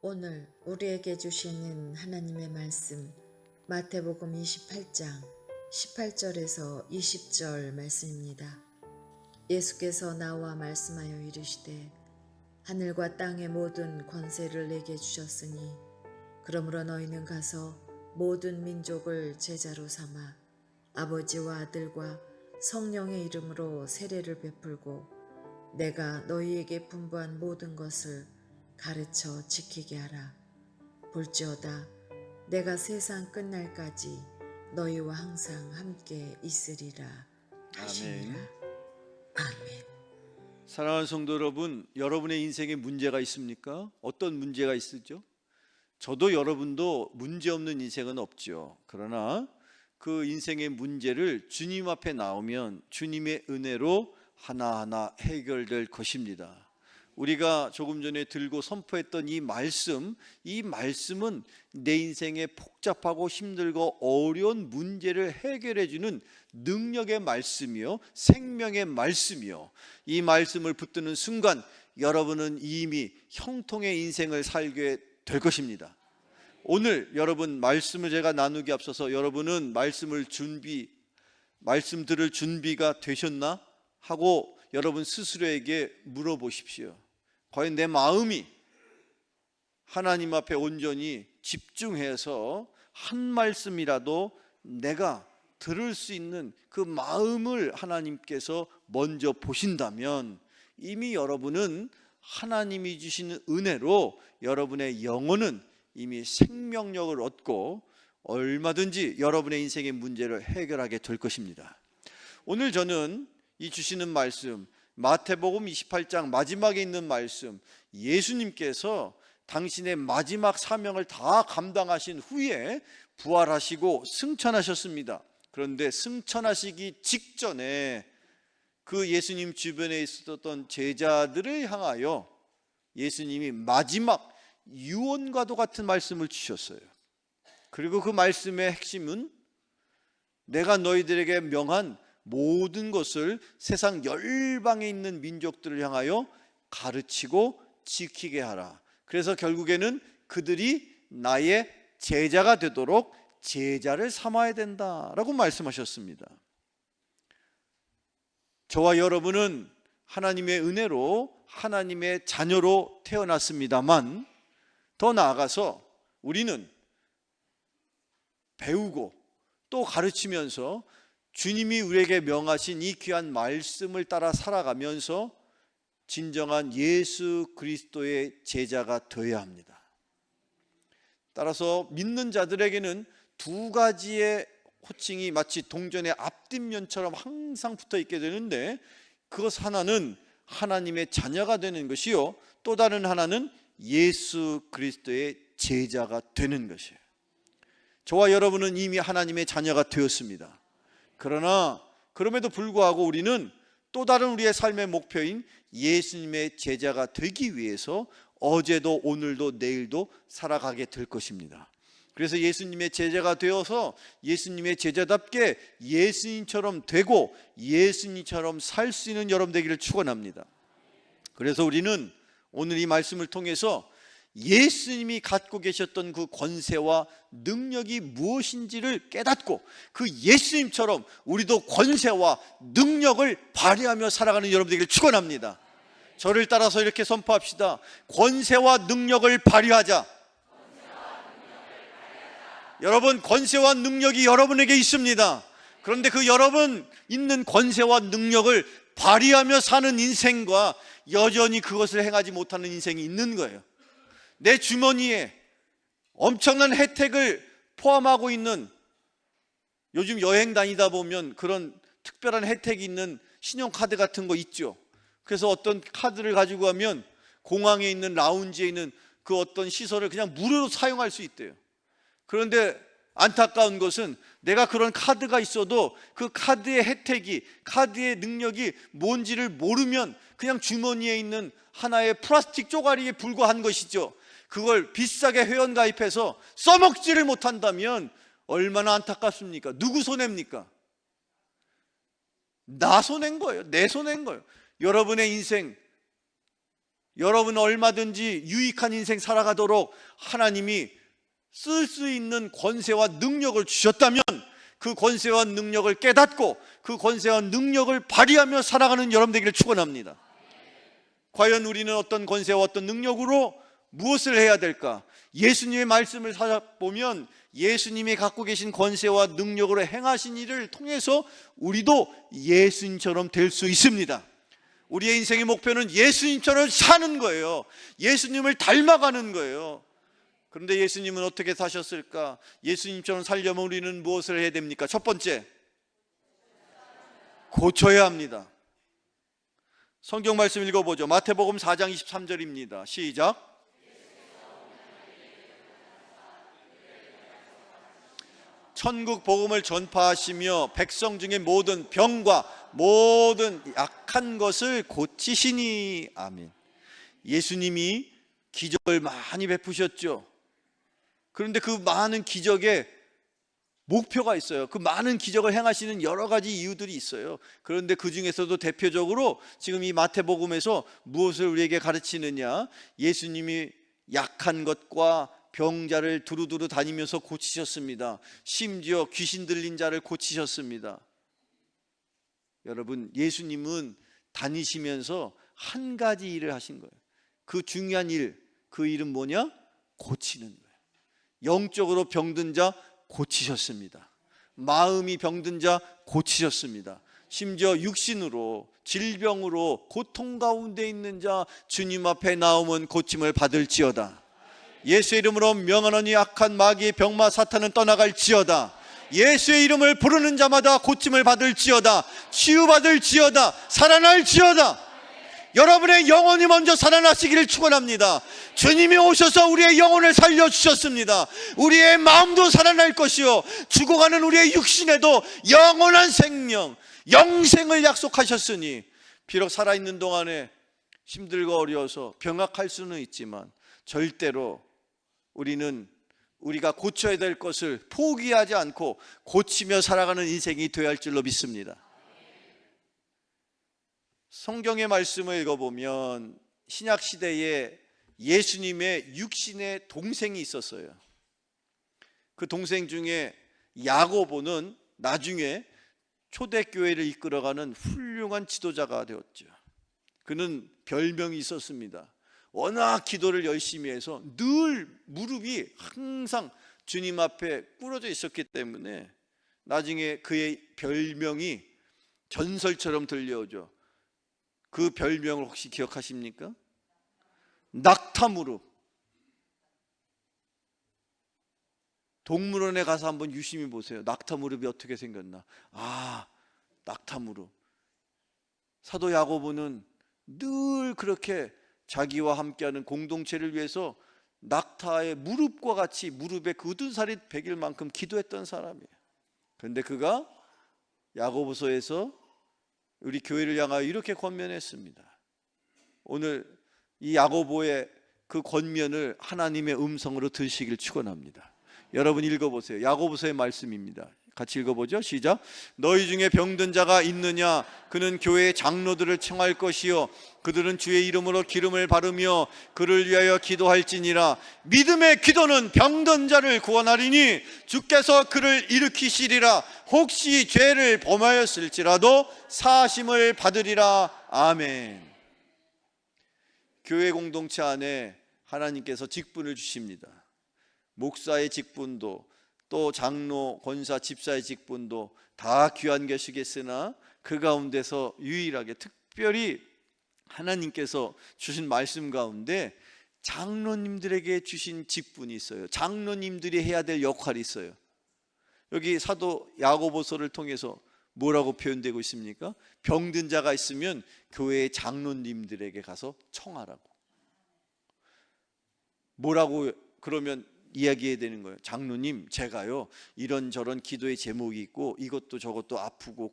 오늘 우리에게 주시는 하나님의 말씀 마태복음 28장 18절에서 20절 말씀입니다. 예수께서 나와 말씀하여 이르시되 하늘과 땅의 모든 권세를 내게 주셨으니 그러므로 너희는 가서 모든 민족을 제자로 삼아 아버지와 아들과 성령의 이름으로 세례를 베풀고 내가 너희에게 분부한 모든 것을 가르쳐 지키게 하라. 볼지어다 내가 세상 끝날까지 너희와 항상 함께 있으리라 하시니라. 아멘. 사랑하는 성도 여러분, 여러분의 인생에 문제가 있습니까? 어떤 문제가 있으죠? 저도 여러분도 문제없는 인생은 없죠. 그러나 그 인생의 문제를 주님 앞에 나오면 주님의 은혜로 하나하나 해결될 것입니다. 우리가 조금 전에 들고 선포했던 이 말씀은 내 인생의 복잡하고 힘들고 어려운 문제를 해결해주는 능력의 말씀이요, 생명의 말씀이요. 이 말씀을 붙드는 순간 여러분은 이미 형통의 인생을 살게 될 것입니다. 오늘 여러분 말씀을 제가 나누기 앞서서 여러분은 말씀 들을 준비가 되셨나? 하고 여러분 스스로에게 물어보십시오. 과연 내 마음이 하나님 앞에 온전히 집중해서 한 말씀이라도 내가 들을 수 있는 그 마음을 하나님께서 먼저 보신다면 이미 여러분은 하나님이 주시는 은혜로 여러분의 영혼은 이미 생명력을 얻고 얼마든지 여러분의 인생의 문제를 해결하게 될 것입니다. 오늘 저는 이 주시는 말씀 마태복음 28장 마지막에 있는 말씀, 예수님께서 당신의 마지막 사명을 다 감당하신 후에 부활하시고 승천하셨습니다. 그런데 승천하시기 직전에 그 예수님 주변에 있었던 제자들을 향하여 예수님이 마지막 유언과도 같은 말씀을 주셨어요. 그리고 그 말씀의 핵심은 내가 너희들에게 명한 모든 것을 세상 열방에 있는 민족들을 향하여 가르치고 지키게 하라. 그래서 결국에는 그들이 나의 제자가 되도록 제자를 삼아야 된다라고 말씀하셨습니다. 저와 여러분은 하나님의 은혜로 하나님의 자녀로 태어났습니다만 더 나아가서 우리는 배우고 또 가르치면서 주님이 우리에게 명하신 이 귀한 말씀을 따라 살아가면서 진정한 예수 그리스도의 제자가 되어야 합니다. 따라서 믿는 자들에게는 두 가지의 호칭이 마치 동전의 앞뒷면처럼 항상 붙어 있게 되는데, 그것 하나는 하나님의 자녀가 되는 것이요, 또 다른 하나는 예수 그리스도의 제자가 되는 것이에요. 저와 여러분은 이미 하나님의 자녀가 되었습니다. 그러나 그럼에도 불구하고 우리는 또 다른 우리의 삶의 목표인 예수님의 제자가 되기 위해서 어제도 오늘도 내일도 살아가게 될 것입니다. 그래서 예수님의 제자가 되어서 예수님의 제자답게 예수님처럼 되고 예수님처럼 살 수 있는 여러분 되기를 축원합니다. 그래서 우리는 오늘 이 말씀을 통해서 예수님이 갖고 계셨던 그 권세와 능력이 무엇인지를 깨닫고 그 예수님처럼 우리도 권세와 능력을 발휘하며 살아가는 여러분 되기를 축원합니다. 저를 따라서 이렇게 선포합시다. 권세와 능력을 발휘하자. 여러분, 권세와 능력이 여러분에게 있습니다. 그런데 그 여러분 있는 권세와 능력을 발휘하며 사는 인생과 여전히 그것을 행하지 못하는 인생이 있는 거예요. 내 주머니에 엄청난 혜택을 포함하고 있는, 요즘 여행 다니다 보면 그런 특별한 혜택이 있는 신용카드 같은 거 있죠. 그래서 어떤 카드를 가지고 가면 공항에 있는 라운지에 있는 그 어떤 시설을 그냥 무료로 사용할 수 있대요. 그런데 안타까운 것은 내가 그런 카드가 있어도 그 카드의 혜택이, 카드의 능력이 뭔지를 모르면 그냥 주머니에 있는 하나의 플라스틱 쪼가리에 불과한 것이죠. 그걸 비싸게 회원가입해서 써먹지를 못한다면 얼마나 안타깝습니까? 누구 손해입니까? 나 손해인 거예요. 내 손해인 거예요. 여러분의 인생 여러분 얼마든지 유익한 인생 살아가도록 하나님이 쓸 수 있는 권세와 능력을 주셨다면 그 권세와 능력을 깨닫고 그 권세와 능력을 발휘하며 살아가는 여러분 되기를 축원합니다. 과연 우리는 어떤 권세와 어떤 능력으로 무엇을 해야 될까? 예수님의 말씀을 살펴보면 예수님이 갖고 계신 권세와 능력으로 행하신 일을 통해서 우리도 예수님처럼 될 수 있습니다. 우리의 인생의 목표는 예수님처럼 사는 거예요. 예수님을 닮아가는 거예요. 그런데 예수님은 어떻게 사셨을까? 예수님처럼 살려면 우리는 무엇을 해야 됩니까? 첫 번째, 고쳐야 합니다. 성경 말씀 읽어보죠. 마태복음 4장 23절입니다. 시작. 천국 복음을 전파하시며 백성 중에 모든 병과 모든 약한 것을 고치시니. 아멘. 예수님이 기적을 많이 베푸셨죠. 그런데 그 많은 기적에 목표가 있어요. 그 많은 기적을 행하시는 여러 가지 이유들이 있어요. 그런데 그 중에서도 대표적으로 지금 이 마태복음에서 무엇을 우리에게 가르치느냐? 예수님이 약한 것과 병자를 두루두루 다니면서 고치셨습니다. 심지어 귀신 들린 자를 고치셨습니다. 여러분, 예수님은 다니시면서 한 가지 일을 하신 거예요. 그 중요한 일, 그 일은 뭐냐? 고치는 거예요. 영적으로 병든 자 고치셨습니다. 마음이 병든 자 고치셨습니다. 심지어 육신으로, 질병으로 고통 가운데 있는 자 주님 앞에 나오면 고침을 받을지어다. 예수의 이름으로 명하노니 악한 마귀의 병마 사탄은 떠나갈지어다. 예수의 이름을 부르는 자마다 고침을 받을지어다. 치유받을지어다. 살아날지어다. 여러분의 영혼이 먼저 살아나시기를 축원합니다. 주님이 오셔서 우리의 영혼을 살려주셨습니다. 우리의 마음도 살아날 것이요 죽어가는 우리의 육신에도 영원한 생명, 영생을 약속하셨으니 비록 살아있는 동안에 힘들고 어려워서 병약할 수는 있지만 절대로 우리는 우리가 고쳐야 될 것을 포기하지 않고 고치며 살아가는 인생이 되어야 할 줄로 믿습니다. 성경의 말씀을 읽어보면 신약시대에 예수님의 육신의 동생이 있었어요. 그 동생 중에 야고보는 나중에 초대교회를 이끌어가는 훌륭한 지도자가 되었죠. 그는 별명이 있었습니다. 워낙 기도를 열심히 해서 늘 무릎이 항상 주님 앞에 꿇어져 있었기 때문에 나중에 그의 별명이 전설처럼 들려오죠. 그 별명을 혹시 기억하십니까? 낙타무릎. 동물원에 가서 한번 유심히 보세요. 낙타무릎이 어떻게 생겼나. 아, 낙타무릎. 사도 야고보는 늘 그렇게 자기와 함께하는 공동체를 위해서 낙타의 무릎과 같이 무릎에 굳은 살이 배길 만큼 기도했던 사람이에요. 그런데 그가 야고보서에서 우리 교회를 향하여 이렇게 권면했습니다. 오늘 이 야고보의 그 권면을 하나님의 음성으로 들으시길 축원합니다. 여러분 읽어보세요. 야고보서의 말씀입니다. 같이 읽어보죠. 시작. 너희 중에 병든 자가 있느냐? 그는 교회의 장로들을 청할 것이요 그들은 주의 이름으로 기름을 바르며 그를 위하여 기도할지니라. 믿음의 기도는 병든 자를 구원하리니 주께서 그를 일으키시리라. 혹시 죄를 범하였을지라도 사심을 받으리라. 아멘. 교회 공동체 안에 하나님께서 직분을 주십니다. 목사의 직분도 또 장로, 권사, 집사의 직분도 다 귀한 것이겠으나 그 가운데서 유일하게 특별히 하나님께서 주신 말씀 가운데 장로님들에게 주신 직분이 있어요. 장로님들이 해야 될 역할이 있어요. 여기 사도 야고보서를 통해서 뭐라고 표현되고 있습니까? 병든 자가 있으면 교회의 장로님들에게 가서 청하라고. 뭐라고 그러면 이야기해야 되는 거예요. 장로님, 제가요 이런저런 기도의 제목이 있고 이것도 저것도 아프고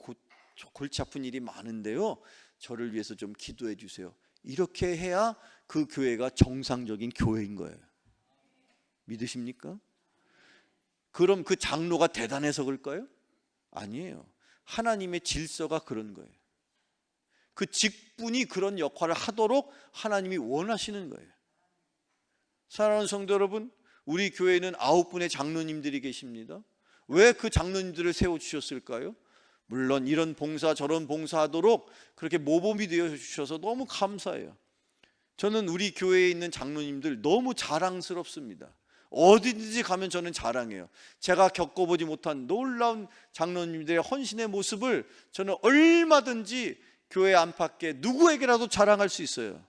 골치 아픈 일이 많은데요 저를 위해서 좀 기도해 주세요. 이렇게 해야 그 교회가 정상적인 교회인 거예요. 믿으십니까? 그럼 그 장로가 대단해서 그럴까요? 아니에요. 하나님의 질서가 그런 거예요. 그 직분이 그런 역할을 하도록 하나님이 원하시는 거예요. 사랑하는 성도 여러분, 우리 교회에는 9분의 장로님들이 계십니다. 왜 그 장로님들을 세워주셨을까요? 물론 이런 봉사 저런 봉사하도록 그렇게 모범이 되어 주셔서 너무 감사해요. 저는 우리 교회에 있는 장로님들 너무 자랑스럽습니다. 어디든지 가면 저는 자랑해요. 제가 겪어보지 못한 놀라운 장로님들의 헌신의 모습을 저는 얼마든지 교회 안팎에 누구에게라도 자랑할 수 있어요.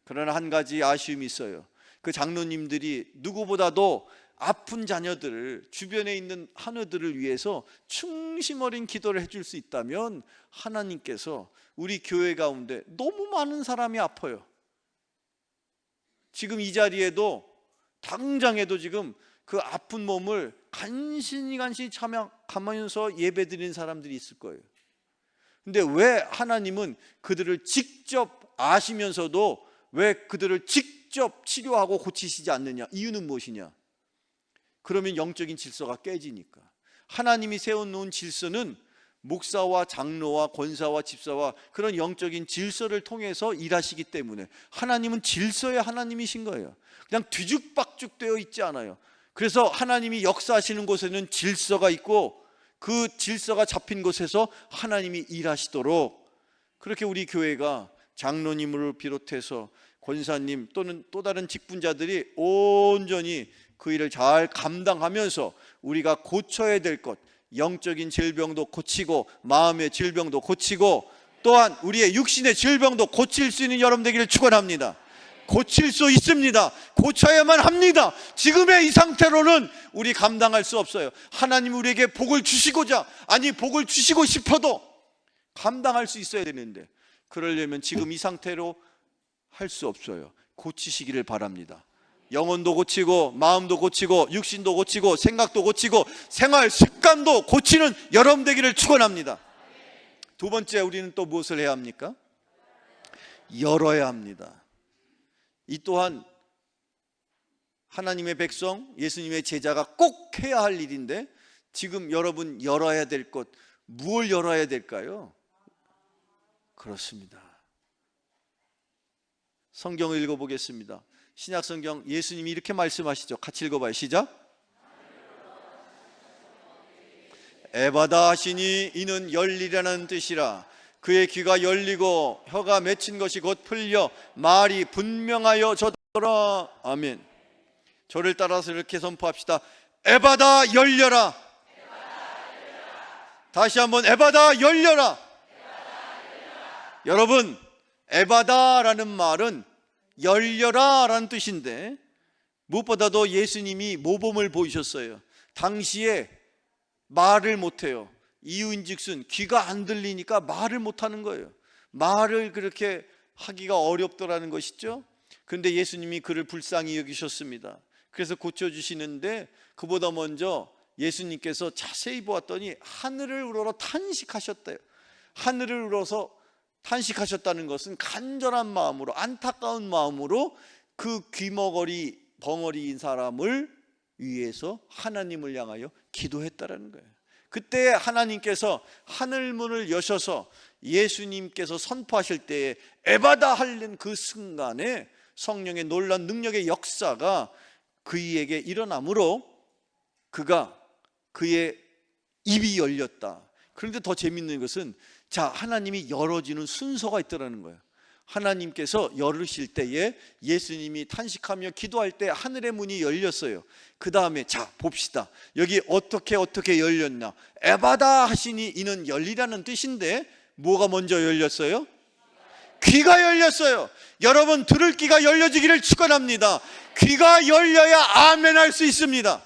그러나 한 가지 아쉬움이 있어요. 그 장로님들이 누구보다도 아픈 자녀들을, 주변에 있는 하느들을 위해서 충심 어린 기도를 해줄 수 있다면 하나님께서 우리 교회 가운데 너무 많은 사람이 아파요. 지금 이 자리에도 당장에도 지금 그 아픈 몸을 간신히 참여하면서 예배드리는 사람들이 있을 거예요. 근데 왜 하나님은 그들을 직접 아시면서도 왜 그들을 직접 치료하고 고치시지 않느냐? 이유는 무엇이냐? 그러면 영적인 질서가 깨지니까. 하나님이 세워놓은 질서는 목사와 장로와 권사와 집사와 그런 영적인 질서를 통해서 일하시기 때문에 하나님은 질서의 하나님이신 거예요. 그냥 뒤죽박죽 되어 있지 않아요. 그래서 하나님이 역사하시는 곳에는 질서가 있고 그 질서가 잡힌 곳에서 하나님이 일하시도록 그렇게 우리 교회가 장로님을 비롯해서 권사님 또는 또 다른 직분자들이 온전히 그 일을 잘 감당하면서 우리가 고쳐야 될 것, 영적인 질병도 고치고 마음의 질병도 고치고 또한 우리의 육신의 질병도 고칠 수 있는 여러분 되기를 축원합니다. 고칠 수 있습니다. 고쳐야만 합니다. 지금의 이 상태로는 우리 감당할 수 없어요. 하나님 우리에게 복을 주시고자, 아니 복을 주시고 싶어도 감당할 수 있어야 되는데 그러려면 지금 이 상태로 할 수 없어요. 고치시기를 바랍니다. 영혼도 고치고 마음도 고치고 육신도 고치고 생각도 고치고 생활 습관도 고치는 여러분 되기를 축원합니다. 두 번째, 우리는 또 무엇을 해야 합니까? 열어야 합니다. 이 또한 하나님의 백성, 예수님의 제자가 꼭 해야 할 일인데 지금 여러분 열어야 될 것, 무엇을 열어야 될까요? 그렇습니다. 성경을 읽어보겠습니다. 신약성경 예수님이 이렇게 말씀하시죠. 같이 읽어봐요. 시작. 에바다 하시니 이는 열리라는 뜻이라. 그의 귀가 열리고 혀가 맺힌 것이 곧 풀려 말이 분명하여 졌더라. 아멘. 저를 따라서 이렇게 선포합시다. 에바다 열려라. 다시 한번 에바다 열려라. 여러분, 에바다라는 말은 열려라 라는 뜻인데 무엇보다도 예수님이 모범을 보이셨어요. 당시에 말을 못해요. 이유인즉슨 귀가 안 들리니까 말을 못하는 거예요. 말을 그렇게 하기가 어렵더라는 것이죠. 그런데 예수님이 그를 불쌍히 여기셨습니다. 그래서 고쳐주시는데 그보다 먼저 예수님께서 자세히 보았더니 하늘을 우러러 탄식하셨대요. 하늘을 우러서 탄식하셨다는 것은 간절한 마음으로, 안타까운 마음으로 그 귀머거리 벙어리인 사람을 위해서 하나님을 향하여 기도했다라는 거예요. 그때 하나님께서 하늘문을 여셔서 예수님께서 선포하실 때에 에바다 하는 그 순간에 성령의 놀라운 능력의 역사가 그에게 일어나므로 그의 입이 열렸다. 그런데 더 재밌는 것은 하나님이 열어지는 순서가 있더라는 거예요. 하나님께서 열으실 때에 예수님이 탄식하며 기도할 때 하늘의 문이 열렸어요. 그 다음에 봅시다. 여기 어떻게 열렸나? 에바다 하시니 이는 열리라는 뜻인데 뭐가 먼저 열렸어요? 귀가 열렸어요. 여러분, 들을 귀가 열려지기를 축원합니다. 귀가 열려야 아멘 할 수 있습니다.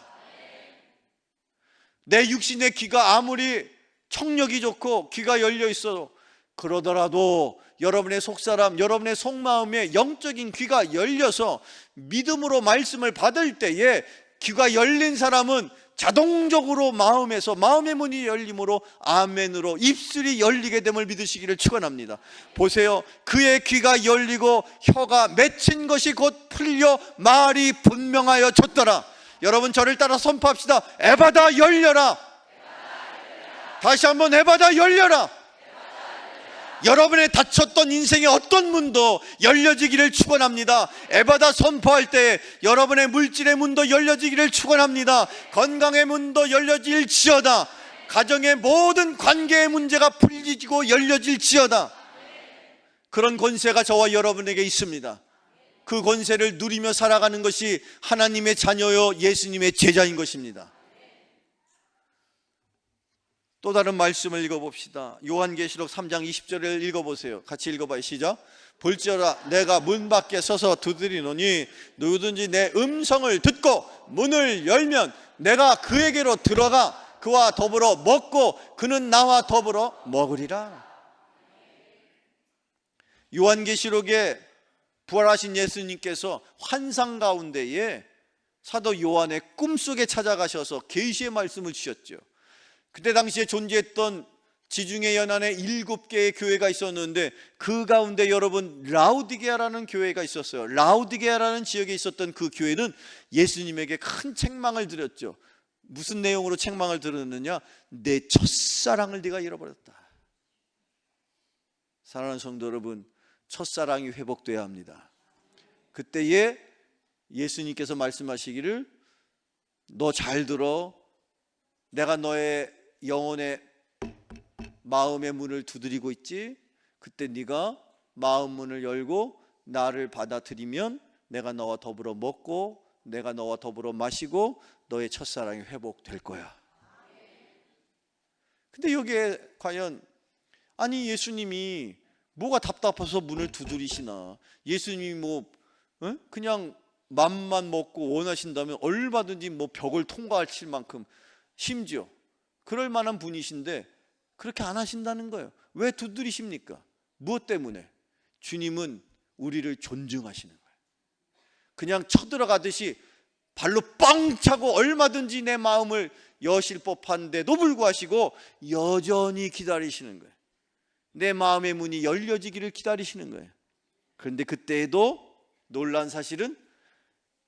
내 육신의 귀가 아무리 청력이 좋고 귀가 열려 있어 그러더라도 여러분의 속사람, 여러분의 속마음에 영적인 귀가 열려서 믿음으로 말씀을 받을 때에 귀가 열린 사람은 자동적으로 마음의 문이 열림으로 아멘으로 입술이 열리게 됨을 믿으시기를 축원합니다. 보세요. 그의 귀가 열리고 혀가 맺힌 것이 곧 풀려 말이 분명하여 졌더라. 여러분, 저를 따라 선포합시다. 에바다 열려라. 다시 한번 에바다 열려라. 여러분의 닫혔던 인생의 어떤 문도 열려지기를 축원합니다. 에바다 선포할 때 여러분의 물질의 문도 열려지기를 축원합니다. 건강의 문도 열려질지어다. 가정의 모든 관계의 문제가 풀리고 열려질지어다. 그런 권세가 저와 여러분에게 있습니다. 그 권세를 누리며 살아가는 것이 하나님의 자녀요 예수님의 제자인 것입니다. 또 다른 말씀을 읽어봅시다. 요한계시록 3장 20절을 읽어보세요. 같이 읽어봐요. 시작. 볼지어다 내가 문 밖에 서서 두드리노니 누구든지 내 음성을 듣고 문을 열면 내가 그에게로 들어가 그와 더불어 먹고 그는 나와 더불어 먹으리라. 요한계시록에 부활하신 예수님께서 환상 가운데에 사도 요한의 꿈속에 찾아가셔서 계시의 말씀을 주셨죠. 그때 당시에 존재했던 지중해 연안에 7개의 교회가 있었는데 그 가운데 여러분 라우디게아라는 교회가 있었어요. 라우디게아라는 지역에 있었던 그 교회는 예수님에게 큰 책망을 드렸죠. 무슨 내용으로 책망을 들었느냐? 내 첫사랑을 네가 잃어버렸다. 사랑하는 성도 여러분, 첫사랑이 회복돼야 합니다. 그때에 예수님께서 말씀하시기를 너 잘 들어. 내가 너의 영혼의 마음의 문을 두드리고 있지. 그때 네가 마음 문을 열고 나를 받아들이면 내가 너와 더불어 먹고 내가 너와 더불어 마시고 너의 첫사랑이 회복될 거야. 근데 여기에 과연 아니 예수님이 뭐가 답답해서 문을 두드리시나? 예수님이 그냥 맘만 먹고 원하신다면 얼마든지 벽을 통과할 만큼 심지어 그럴 만한 분이신데 그렇게 안 하신다는 거예요. 왜 두드리십니까? 무엇 때문에? 주님은 우리를 존중하시는 거예요. 그냥 쳐들어가듯이 발로 뻥 차고 얼마든지 내 마음을 여실 법한데도 불구하고 여전히 기다리시는 거예요. 내 마음의 문이 열려지기를 기다리시는 거예요. 그런데 그때에도 놀란 사실은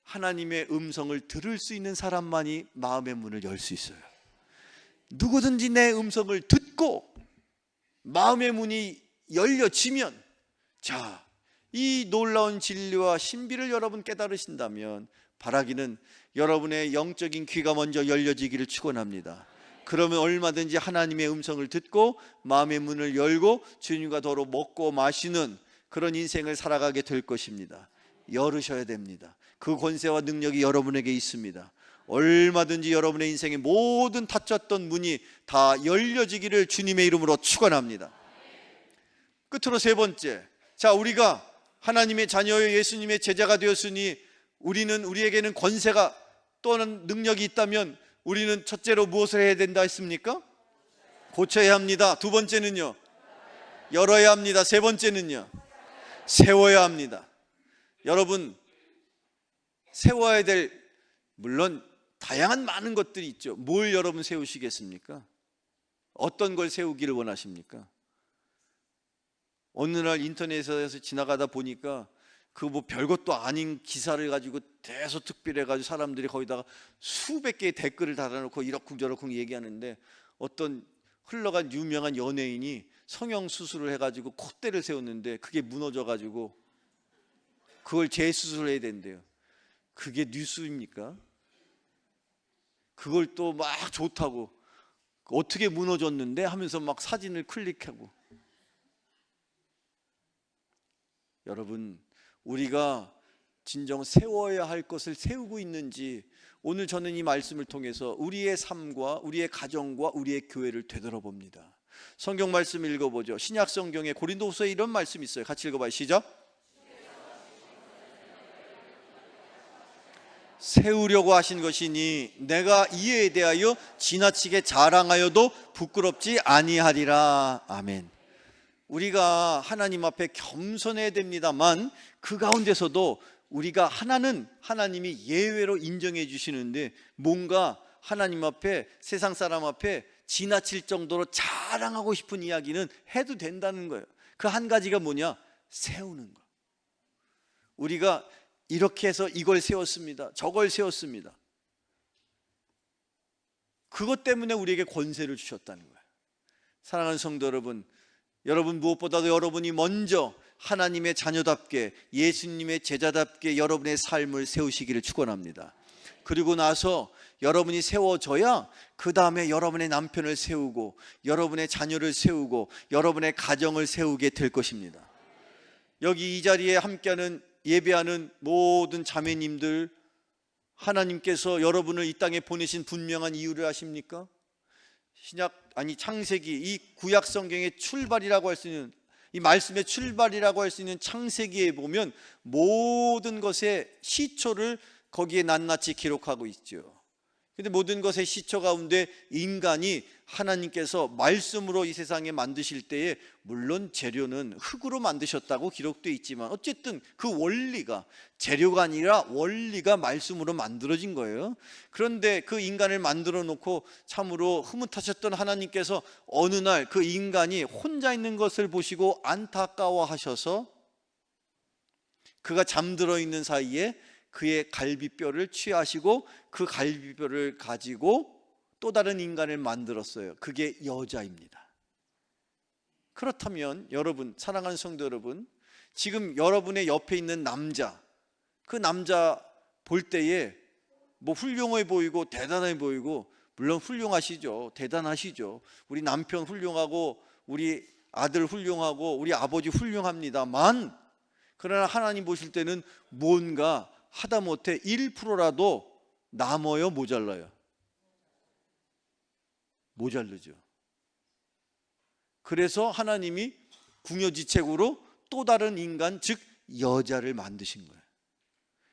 하나님의 음성을 들을 수 있는 사람만이 마음의 문을 열 수 있어요. 누구든지 내 음성을 듣고 마음의 문이 열려지면, 자, 이 놀라운 진리와 신비를 여러분 깨달으신다면 바라기는 여러분의 영적인 귀가 먼저 열려지기를 축원합니다. 그러면 얼마든지 하나님의 음성을 듣고 마음의 문을 열고 주님과 더불어 먹고 마시는 그런 인생을 살아가게 될 것입니다. 열으셔야 됩니다. 그 권세와 능력이 여러분에게 있습니다. 얼마든지 여러분의 인생의 모든 닫혔던 문이 다 열려지기를 주님의 이름으로 축원합니다. 끝으로 세 번째, 자, 우리가 하나님의 자녀요 예수님의 제자가 되었으니 우리에게는 권세가 또는 능력이 있다면 우리는 첫째로 무엇을 해야 된다 했습니까? 고쳐야 합니다. 두 번째는요, 열어야 합니다. 세 번째는요, 세워야 합니다. 여러분, 세워야 될, 물론 다양한 많은 것들이 있죠. 뭘 여러분 세우시겠습니까? 어떤 걸 세우기를 원하십니까? 어느 날 인터넷에서 지나가다 보니까 그 별것도 아닌 기사를 가지고 대서특필해가지고 사람들이 거기다가 수백 개의 댓글을 달아놓고 이러쿵저러쿵 얘기하는데 어떤 흘러간 유명한 연예인이 성형수술을 해가지고 콧대를 세웠는데 그게 무너져가지고 그걸 재수술을 해야 된대요. 그게 뉴스입니까? 그걸 또 막 좋다고 어떻게 무너졌는데 하면서 막 사진을 클릭하고. 여러분, 우리가 진정 세워야 할 것을 세우고 있는지 오늘 저는 이 말씀을 통해서 우리의 삶과 우리의 가정과 우리의 교회를 되돌아봅니다. 성경 말씀 읽어보죠. 신약 성경에 고린도후서에 이런 말씀이 있어요. 같이 읽어봐요. 시작. 세우려고 하신 것이니 내가 이에 대하여 지나치게 자랑하여도 부끄럽지 아니하리라. 아멘. 우리가 하나님 앞에 겸손해야 됩니다만 그 가운데서도 우리가 하나님이 예외로 인정해 주시는데 뭔가 하나님 앞에 세상 사람 앞에 지나칠 정도로 자랑하고 싶은 이야기는 해도 된다는 거예요. 그 한 가지가 뭐냐? 세우는 거. 우리가 이렇게 해서 이걸 세웠습니다. 저걸 세웠습니다. 그것 때문에 우리에게 권세를 주셨다는 거예요. 사랑하는 성도 여러분, 여러분, 무엇보다도 여러분이 먼저 하나님의 자녀답게, 예수님의 제자답게 여러분의 삶을 세우시기를 축원합니다. 그리고 나서 여러분이 세워져야 그 다음에 여러분의 남편을 세우고 여러분의 자녀를 세우고 여러분의 가정을 세우게 될 것입니다. 여기 이 자리에 함께하는 예배하는 모든 자매님들, 하나님께서 여러분을 이 땅에 보내신 분명한 이유를 아십니까? 창세기, 이 구약 성경의 출발이라고 할 수 있는, 이 말씀의 출발이라고 할 수 있는 창세기에 보면 모든 것의 시초를 거기에 낱낱이 기록하고 있죠. 근데 모든 것의 시초 가운데 인간이 하나님께서 말씀으로 이 세상에 만드실 때에 물론 재료는 흙으로 만드셨다고 기록되어 있지만 어쨌든 그 원리가, 재료가 아니라 원리가 말씀으로 만들어진 거예요. 그런데 그 인간을 만들어 놓고 참으로 흐뭇하셨던 하나님께서 어느 날 그 인간이 혼자 있는 것을 보시고 안타까워하셔서 그가 잠들어 있는 사이에 그의 갈비뼈를 취하시고 그 갈비뼈를 가지고 또 다른 인간을 만들었어요. 그게 여자입니다. 그렇다면 여러분, 사랑하는 성도 여러분, 지금 여러분의 옆에 있는 남자, 그 남자 볼 때에 뭐 훌륭해 보이고 대단해 보이고, 물론 훌륭하시죠. 대단하시죠. 우리 남편 훌륭하고 우리 아들 훌륭하고 우리 아버지 훌륭합니다만, 그러나 하나님 보실 때는 뭔가 하다못해 1%라도 남어요, 모자라요? 모자르죠. 그래서 하나님이 궁여지책으로 또 다른 인간, 즉 여자를 만드신 거예요.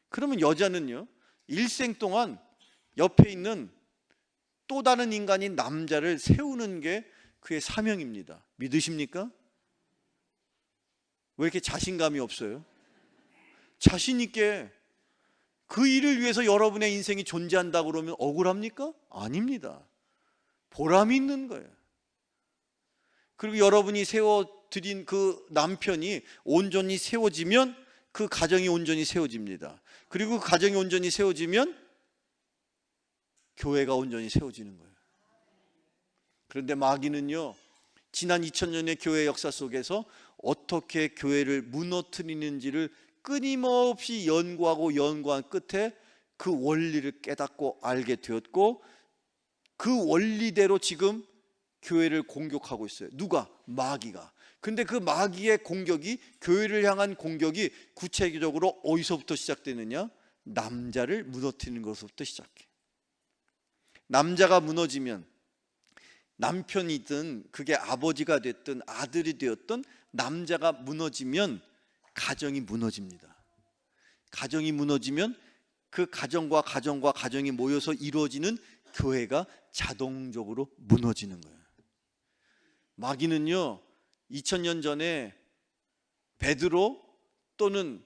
그러면 여자는요, 일생 동안 옆에 있는 또 다른 인간인 남자를 세우는 게 그의 사명입니다. 믿으십니까? 왜 이렇게 자신감이 없어요? 자신 있게 그 일을 위해서 여러분의 인생이 존재한다고 그러면 억울합니까? 아닙니다. 보람이 있는 거예요. 그리고 여러분이 세워드린 그 남편이 온전히 세워지면 그 가정이 온전히 세워집니다. 그리고 그 가정이 온전히 세워지면 교회가 온전히 세워지는 거예요. 그런데 마귀는요, 지난 2000년의 교회 역사 속에서 어떻게 교회를 무너뜨리는지를 끊임없이 연구한 끝에 그 원리를 깨닫고 알게 되었고, 그 원리대로 지금 교회를 공격하고 있어요. 누가? 마귀가. 근데 그 마귀의 공격이, 교회를 향한 공격이 구체적으로 어디서부터 시작되느냐? 남자를 무너뜨리는 것부터 시작해. 남자가 무너지면 남편이든 그게 아버지가 됐든 아들이 되었든 남자가 무너지면 가정이 무너집니다. 가정이 무너지면 그 가정과 가정이 모여서 이루어지는 교회가 자동적으로 무너지는 거예요. 마귀는요, 2000년 전에 베드로 또는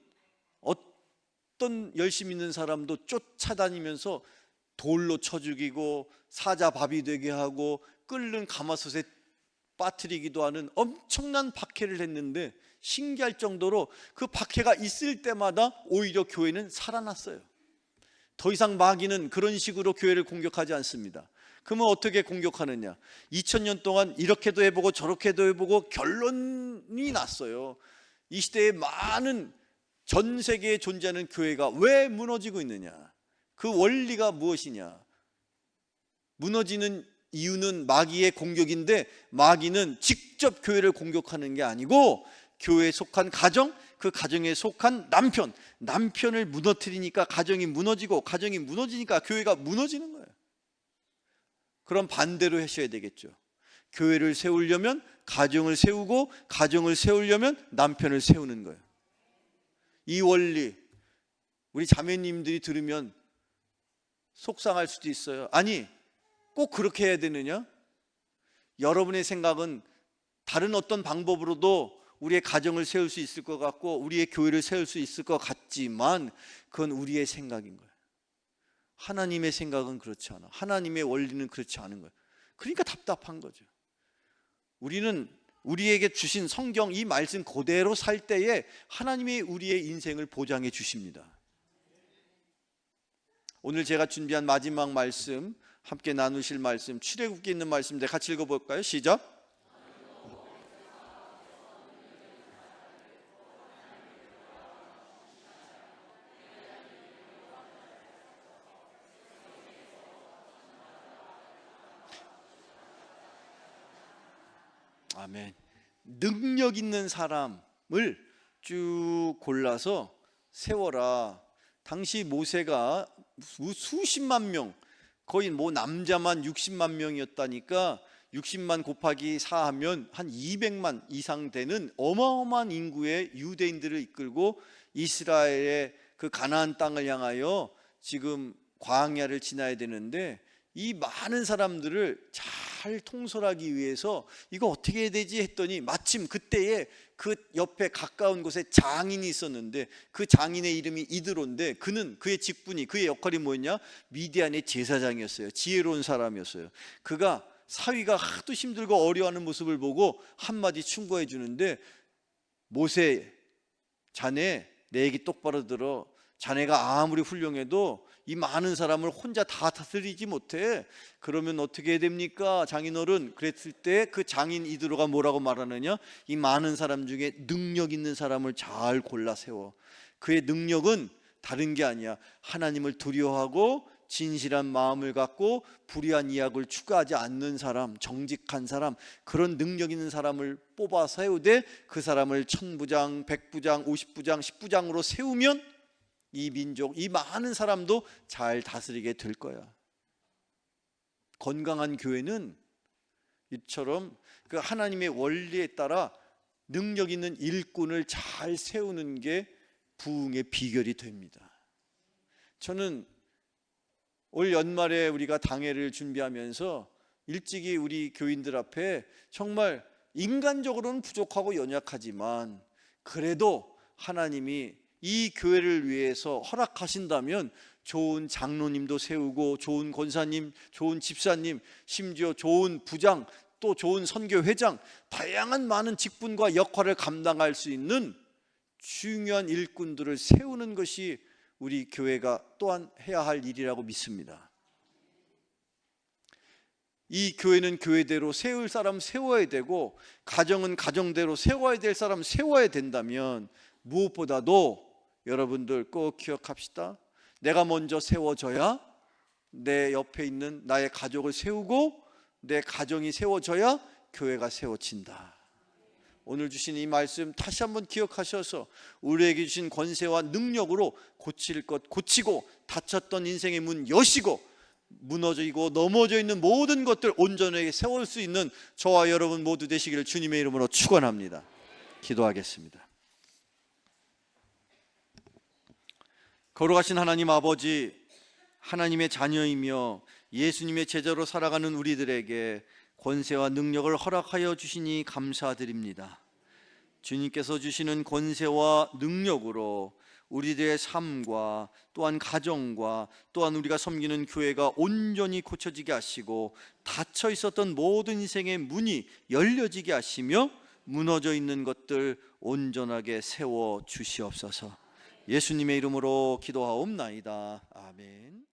어떤 열심히 있는 사람도 쫓아다니면서 돌로 쳐 죽이고 사자밥이 되게 하고 끓는 가마솥에 빠뜨리기도 하는 엄청난 박해를 했는데, 신기할 정도로 그 박해가 있을 때마다 오히려 교회는 살아났어요. 더 이상 마귀는 그런 식으로 교회를 공격하지 않습니다. 그러면 어떻게 공격하느냐? 2000년 동안 이렇게도 해보고 저렇게도 해보고 결론이 났어요. 이 시대에 많은, 전 세계에 존재하는 교회가 왜 무너지고 있느냐? 그 원리가 무엇이냐? 무너지는 이유는 마귀의 공격인데, 마귀는 직접 교회를 공격하는 게 아니고 교회에 속한 가정, 그 가정에 속한 남편을 무너뜨리니까 가정이 무너지고, 가정이 무너지니까 교회가 무너지는 거예요. 그럼 반대로 하셔야 되겠죠. 교회를 세우려면 가정을 세우고, 가정을 세우려면 남편을 세우는 거예요. 이 원리 우리 자매님들이 들으면 속상할 수도 있어요. 아니, 꼭 그렇게 해야 되느냐? 여러분의 생각은 다른 어떤 방법으로도 우리의 가정을 세울 수 있을 것 같고 우리의 교회를 세울 수 있을 것 같지만, 그건 우리의 생각인 거예요. 하나님의 생각은 그렇지 않아. 하나님의 원리는 그렇지 않은 거예요. 그러니까 답답한 거죠. 우리는 우리에게 주신 성경, 이 말씀 그대로 살 때에 하나님이 우리의 인생을 보장해 주십니다. 오늘 제가 준비한 마지막 말씀, 함께 나누실 말씀, 출애굽기에 있는 말씀인데 같이 읽어볼까요? 시작. 아멘. 능력 있는 사람을 쭉 골라서 세워라. 당시 모세가 수십만 명, 거의 뭐 남자만 60만 명이었다니까 60만 곱하기 4 하면 한 200만 이상 되는 어마어마한 인구의 유대인들을 이끌고 이스라엘의 그 가나안 땅을 향하여 지금 광야를 지나야 되는데, 이 많은 사람들을 잘 통솔하기 위해서 이거 어떻게 해야 되지 했더니 마침 그때에 그 옆에 가까운 곳에 장인이 있었는데, 그 장인의 이름이 이드로인데, 그의 직분이, 그의 역할이 뭐였냐? 미디안의 제사장이었어요. 지혜로운 사람이었어요. 그가 사위가 하도 힘들고 어려워하는 모습을 보고 한마디 충고해 주는데, 모세, 자네 내 얘기 똑바로 들어. 자네가 아무리 훌륭해도 이 많은 사람을 혼자 다 다스리지 못해. 그러면 어떻게 해야 됩니까? 장인어른. 그랬을 때 그 장인 이드로가 뭐라고 말하느냐? 이 많은 사람 중에 능력 있는 사람을 잘 골라 세워. 그의 능력은 다른 게 아니야. 하나님을 두려워하고 진실한 마음을 갖고 불의한 이악을 추구하지 않는 사람, 정직한 사람, 그런 능력 있는 사람을 뽑아 세우되 그 사람을 1000부장, 100부장, 50부장, 10부장으로 세우면 이 민족, 이 많은 사람도 잘 다스리게 될 거야. 건강한 교회는 이처럼 그 하나님의 원리에 따라 능력 있는 일꾼을 잘 세우는 게 부흥의 비결이 됩니다. 저는 올 연말에 우리가 당회를 준비하면서 일찍이 우리 교인들 앞에 정말 인간적으로는 부족하고 연약하지만 그래도 하나님이 이 교회를 위해서 허락하신다면 좋은 장로님도 세우고 좋은 권사님, 좋은 집사님, 심지어 좋은 부장, 또 좋은 선교회장, 다양한 많은 직분과 역할을 감당할 수 있는 중요한 일꾼들을 세우는 것이 우리 교회가 또한 해야 할 일이라고 믿습니다. 이 교회는 교회대로 세울 사람 세워야 되고, 가정은 가정대로 세워야 될 사람 세워야 된다면, 무엇보다도 여러분들 꼭 기억합시다. 내가 먼저 세워져야 내 옆에 있는 나의 가족을 세우고, 내 가정이 세워져야 교회가 세워진다. 오늘 주신 이 말씀 다시 한번 기억하셔서 우리에게 주신 권세와 능력으로 고칠 것 고치고, 닫혔던 인생의 문 여시고, 무너지고 넘어져 있는 모든 것들 온전하게 세울 수 있는 저와 여러분 모두 되시기를 주님의 이름으로 축원합니다. 기도하겠습니다. 거룩하신 하나님 아버지, 하나님의 자녀이며 예수님의 제자로 살아가는 우리들에게 권세와 능력을 허락하여 주시니 감사드립니다. 주님께서 주시는 권세와 능력으로 우리들의 삶과 또한 가정과 또한 우리가 섬기는 교회가 온전히 고쳐지게 하시고, 닫혀 있었던 모든 인생의 문이 열려지게 하시며 무너져 있는 것들 온전하게 세워 주시옵소서. 예수님의 이름으로 기도하옵나이다. 아멘.